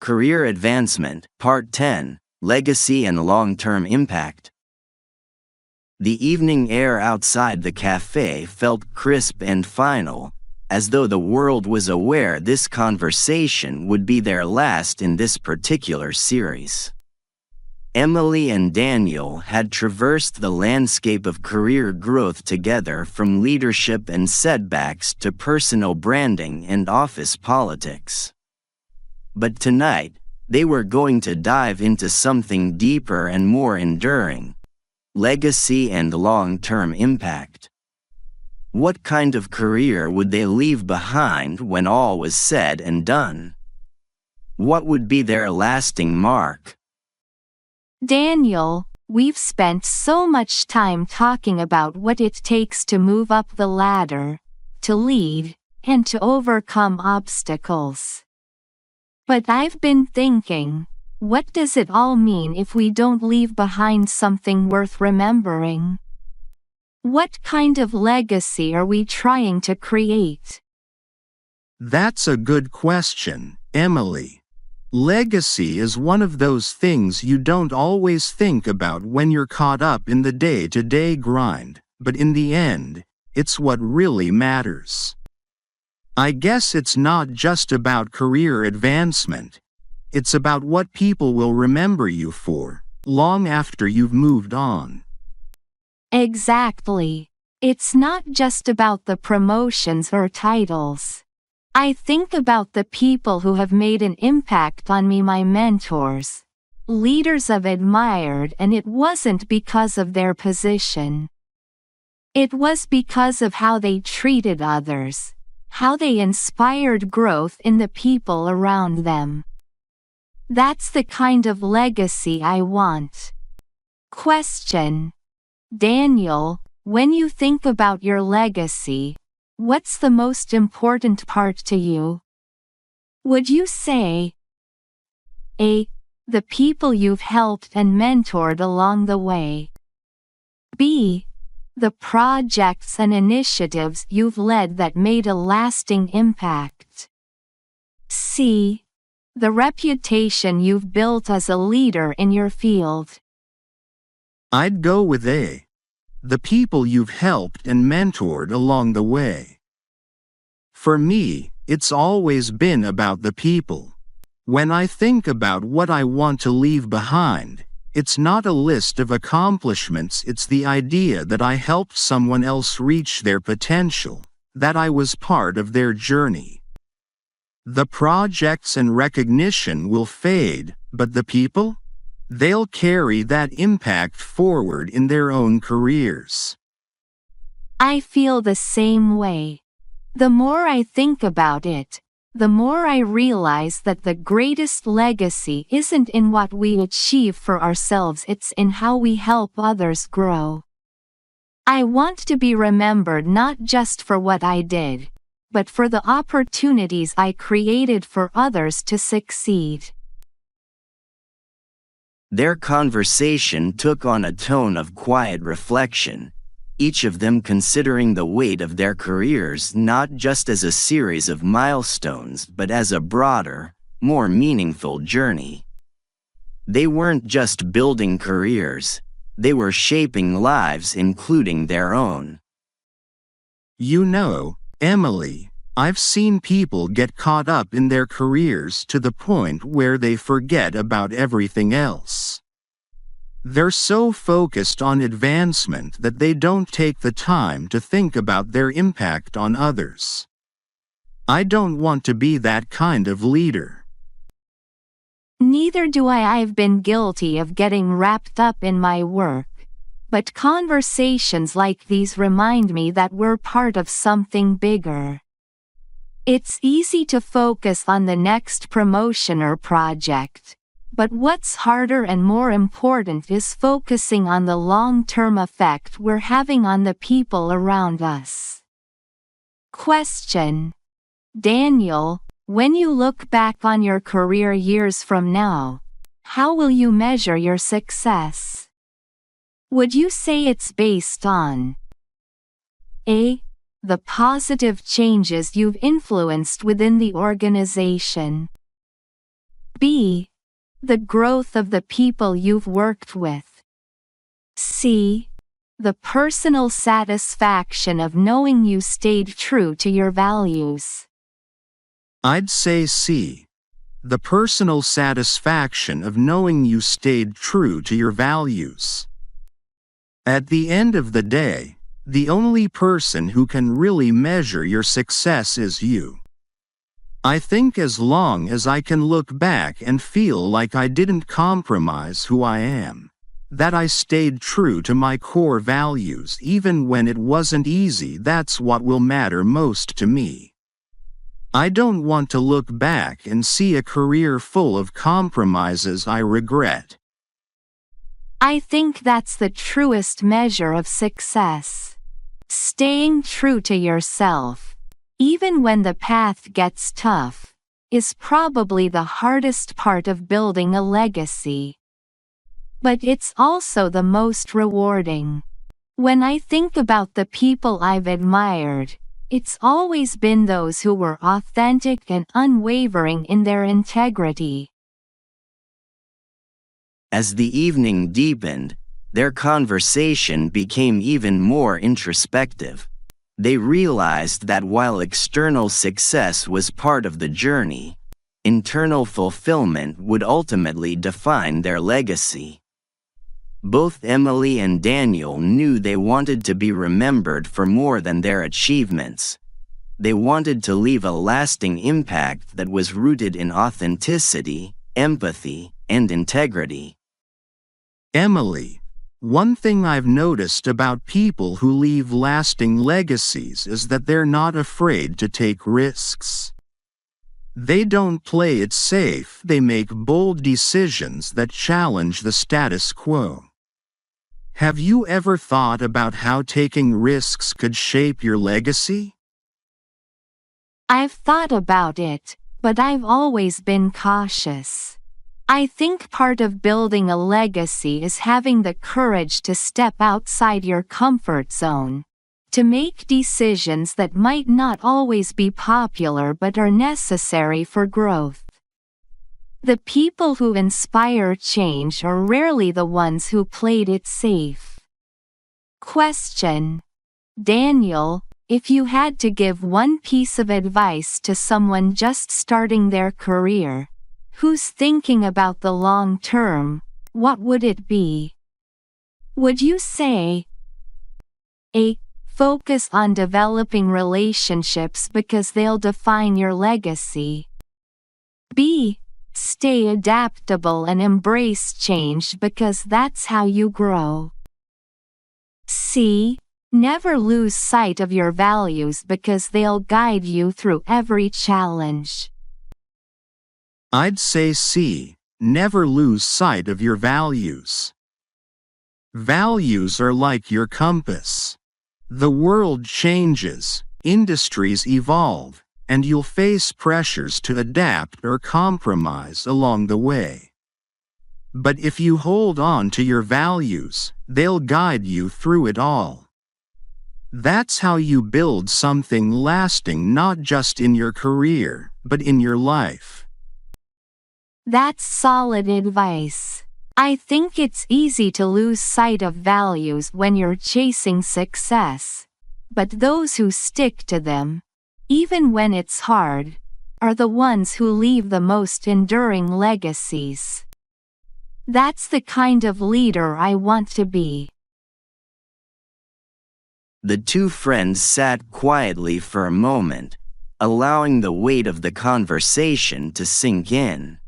Career Advancement, Part 10, Legacy and Long-Term Impact. The evening air outside the cafe felt crisp and final, as though the world was aware this conversation would be their last in this particular series. Emily and Daniel had traversed the landscape of career growth together, from leadership and setbacks to personal branding and office politics. But tonight, they were going to dive into something deeper and more enduring: legacy and long-term impact. What kind of career would they leave behind when all was said and done? What would be their lasting mark? Daniel, we've spent so much time talking about what it takes to move up the ladder, to lead, and to overcome obstacles. But I've been thinking, what does it all mean if we don't leave behind something worth remembering? What kind of legacy are we trying to create? That's a good question, Emily. Legacy is one of those things you don't always think about when you're caught up in the day-to-day grind, but in the end, it's what really matters. I guess it's not just about career advancement. It's about what people will remember you for, long after you've moved on. Exactly. It's not just about the promotions or titles. I think about the people who have made an impact on me, my mentors, leaders I've admired, and it wasn't because of their position. It was because of how they treated others, how they inspired growth in the people around them. That's the kind of legacy I want. Question: Daniel, when you think about your legacy, what's the most important part to you? Would you say A. the people you've helped and mentored along the way? B. the projects and initiatives you've led that made a lasting impact? C. the reputation you've built as a leader in your field? I'd go with A. the people you've helped and mentored along the way. For me, it's always been about the people. When I think about what I want to leave behind, it's not a list of accomplishments, it's the idea that I helped someone else reach their potential, that I was part of their journey. The projects and recognition will fade, but the people? They'll carry that impact forward in their own careers. I feel the same way. The more I think about it, the more I realize that the greatest legacy isn't in what we achieve for ourselves, it's in how we help others grow. I want to be remembered not just for what I did, but for the opportunities I created for others to succeed. Their conversation took on a tone of quiet reflection, each of them considering the weight of their careers not just as a series of milestones but as a broader, more meaningful journey. They weren't just building careers, they were shaping lives, including their own. You know, Emily, I've seen people get caught up in their careers to the point where they forget about everything else. They're so focused on advancement that they don't take the time to think about their impact on others. I don't want to be that kind of leader. Neither do I. I've been guilty of getting wrapped up in my work, but conversations like these remind me that we're part of something bigger. It's easy to focus on the next promotion or project, but what's harder and more important is focusing on the long-term effect we're having on the people around us. Question: Daniel, when you look back on your career years from now, how will you measure your success? Would you say it's based on A. the positive changes you've influenced within the organization, B. The growth of the people you've worked with. C. The personal satisfaction of knowing you stayed true to your values. I'd say C. The personal satisfaction of knowing you stayed true to your values. At the end of the day, the only person who can really measure your success is you. I think as long as I can look back and feel like I didn't compromise who I am, that I stayed true to my core values even when it wasn't easy, that's what will matter most to me. I don't want to look back and see a career full of compromises I regret. I think that's the truest measure of success. Staying true to yourself, even when the path gets tough, is probably the hardest part of building a legacy. But it's also the most rewarding. When I think about the people I've admired, it's always been those who were authentic and unwavering in their integrity. As the evening deepened, their conversation became even more introspective. They realized that while external success was part of the journey, internal fulfillment would ultimately define their legacy. Both Emily and Daniel knew they wanted to be remembered for more than their achievements. They wanted to leave a lasting impact that was rooted in authenticity, empathy, and integrity. Emily, one thing I've noticed about people who leave lasting legacies is that they're not afraid to take risks. They don't play it safe, they make bold decisions that challenge the status quo. Have you ever thought about how taking risks could shape your legacy? I've thought about it, but I've always been cautious. I think part of building a legacy is having the courage to step outside your comfort zone, to make decisions that might not always be popular but are necessary for growth. The people who inspire change are rarely the ones who played it safe. Question. Daniel, if you had to give one piece of advice to someone just starting their career, who's thinking about the long term, what would it be? Would you say A. Focus on developing relationships because they'll define your legacy. B. Stay adaptable and embrace change because that's how you grow. C. Never lose sight of your values because they'll guide you through every challenge. I'd say C. Never lose sight of your values. Values are like your compass. The world changes, industries evolve, and you'll face pressures to adapt or compromise along the way. But if you hold on to your values, they'll guide you through it all. That's how you build something lasting, not just in your career, but in your life. That's solid advice. I think it's easy to lose sight of values when you're chasing success, but those who stick to them, even when it's hard, are the ones who leave the most enduring legacies. That's the kind of leader I want to be. The two friends sat quietly for a moment, allowing the weight of the conversation to sink in.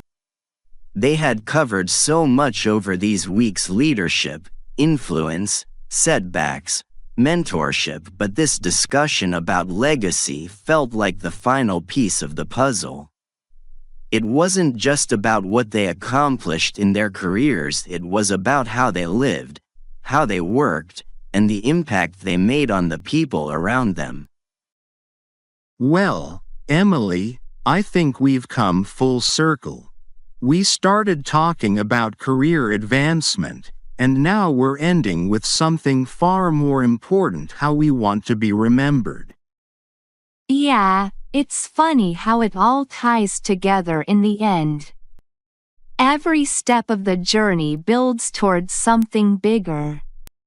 They had covered so much over these weeks: leadership, influence, setbacks, mentorship, but this discussion about legacy felt like the final piece of the puzzle. It wasn't just about what they accomplished in their careers, it was about how they lived, how they worked, and the impact they made on the people around them. Well, Emily, I think we've come full circle. We started talking about career advancement, and now we're ending with something far more important: how we want to be remembered. Yeah, it's funny how it all ties together in the end. Every step of the journey builds towards something bigger.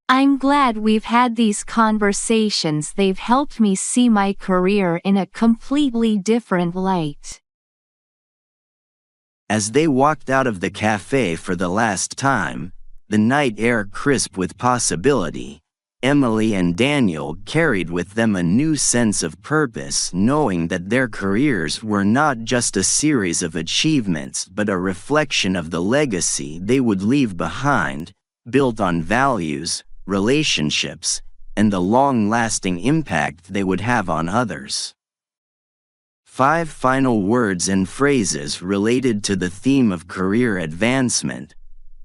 I'm glad we've had these conversations. They've helped me see my career in a completely different light. As they walked out of the cafe for the last time, the night air crisp with possibility, Emily and Daniel carried with them a new sense of purpose, knowing that their careers were not just a series of achievements but a reflection of the legacy they would leave behind, built on values, relationships, and the long-lasting impact they would have on others. 5 final words and phrases related to the theme of career advancement.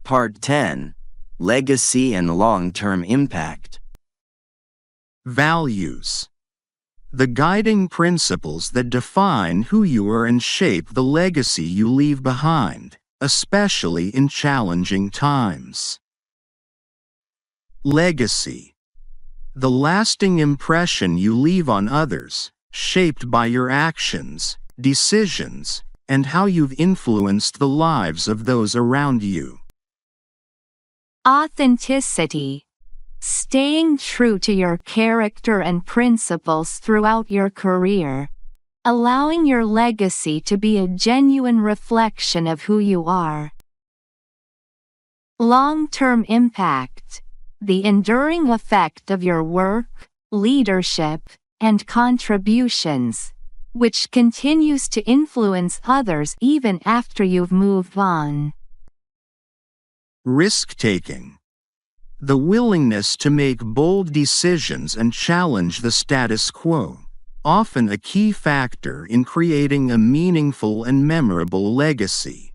Part 10. Legacy and long-term impact. Values. The guiding principles that define who you are and shape the legacy you leave behind, especially in challenging times. Legacy. The lasting impression you leave on others, shaped by your actions, decisions, and how you've influenced the lives of those around you. Authenticity. Staying true to your character and principles throughout your career, allowing your legacy to be a genuine reflection of who you are. Long-term impact. The enduring effect of your work, leadership, and contributions, which continues to influence others even after you've moved on. Risk-taking. The willingness to make bold decisions and challenge the status quo, often a key factor in creating a meaningful and memorable legacy.